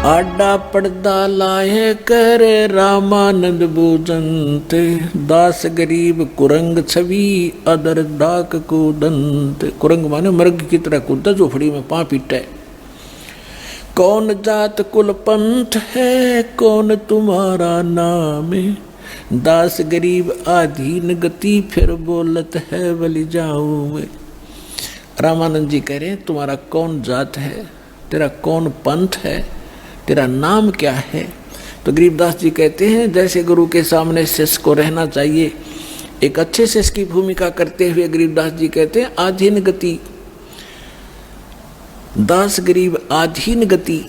आडा पर्दा लाए करे रामानंद भोजनते, दास गरीब कुरंग छवि अदर डाक को दंत। कुरंग माने मृग की तरह कूदता झोपड़ी में पां पीटे। कौन जात कुल पंथ है कौन तुम्हारा नाम, दास गरीब आधीन गति फिर बोलत है बलि जाऊं मैं। रामानंद जी कह रहे हैं तुम्हारा कौन जात है, तेरा कौन पंथ है, तेरा नाम क्या है। तो गरीबदास जी कहते हैं जैसे गुरु के सामने शिष्य को रहना चाहिए, एक अच्छे शिष्य की भूमिका करते हुए गरीबदास जी कहते हैं आधीन गति, दास गरीब आधीन गति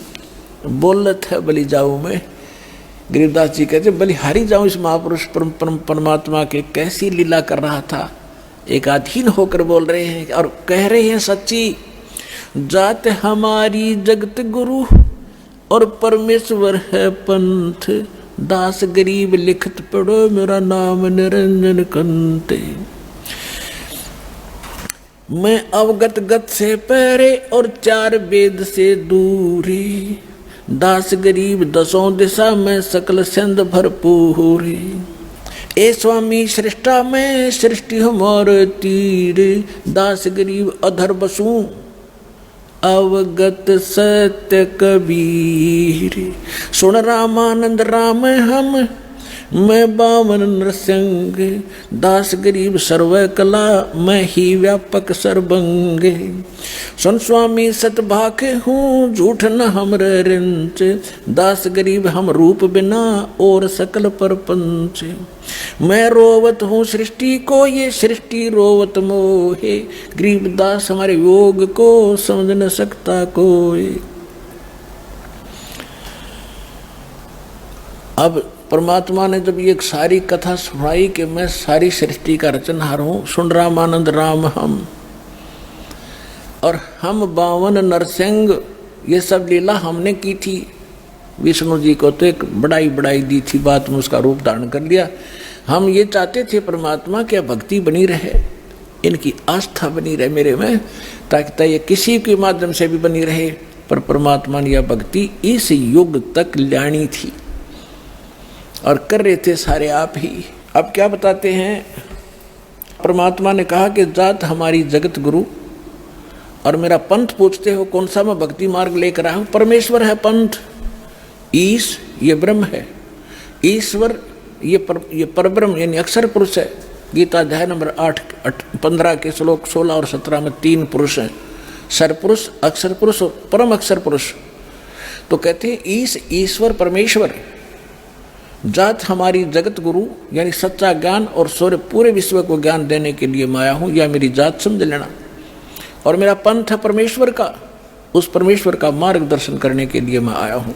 बोलत है बलि जाऊं मैं। गरीबदास जी कहते बलिहारी जाऊं इस महापुरुष परमात्मा के कैसी लीला कर रहा था। एक अधीन होकर बोल रहे हैं और कह रहे हैं सच्ची जात हमारी जगत गुरु और परमेश्वर है पंथ, दास गरीब लिखत पढ़ो मेरा नाम निरंजन कंते। मैं अवगत गत से पहरे और चार वेद से दूरी, दास गरीब दसों दिशा में सकल सिंध भरपूरी। ए स्वामी सृष्टा में सृष्टि हमारे तीर, दास गरीब अधर बसूं अवगत सत्य कबीर। सुन रामानंद राम हम मैं बामन नृसिंह, दास गरीब सर्व कला मैं ही व्यापक सर्वंग। सुन स्वामी सतभाक हूँ झूठ न हमरे रिंच, दास गरीब हम रूप बिना और सकल परपंच। मैं रोवत हूँ सृष्टि को ये सृष्टि रोवत मोहे, गरीबदास हमारे योग को समझ न सकता कोई। अब परमात्मा ने जब ये एक सारी कथा सुनाई कि मैं सारी सृष्टि का रचनहार हूँ, सुन रामानंद राम हम और हम बावन नरसिंह, ये सब लीला हमने की थी। विष्णु जी को तो एक बढ़ाई दी थी, बात में उसका रूप धारण कर लिया। हम ये चाहते थे परमात्मा क्या भक्ति बनी रहे, इनकी आस्था बनी रहे मेरे में, ताकि ये किसी के माध्यम से भी बनी रहे। पर परमात्मा ने यह भक्ति इस युग तक लानी थी और कर रहे थे सारे आप ही। अब क्या बताते हैं, परमात्मा ने कहा कि जात हमारी जगत गुरु और मेरा पंथ पूछते हो कौन सा मैं भक्ति मार्ग लेकर आया हूं। परमेश्वर है पंथ, ईश ये ब्रह्म है, ईश्वर ये परब्रह्म यानी अक्षर पुरुष है। गीता अध्याय नंबर 8-15 के श्लोक 16 और 17 में 3 पुरुष हैं, सरपुरुष, अक्षर पुरुष और परम अक्षर पुरुष। तो कहते हैं ईश ईश्वर परमेश्वर, जात हमारी जगत गुरु यानी सच्चा ज्ञान और सूर्य पूरे विश्व को ज्ञान देने के लिए मैं आया हूँ, या मेरी जात समझ लेना। और मेरा पंथ है परमेश्वर का, उस परमेश्वर का मार्गदर्शन करने के लिए मैं आया हूँ।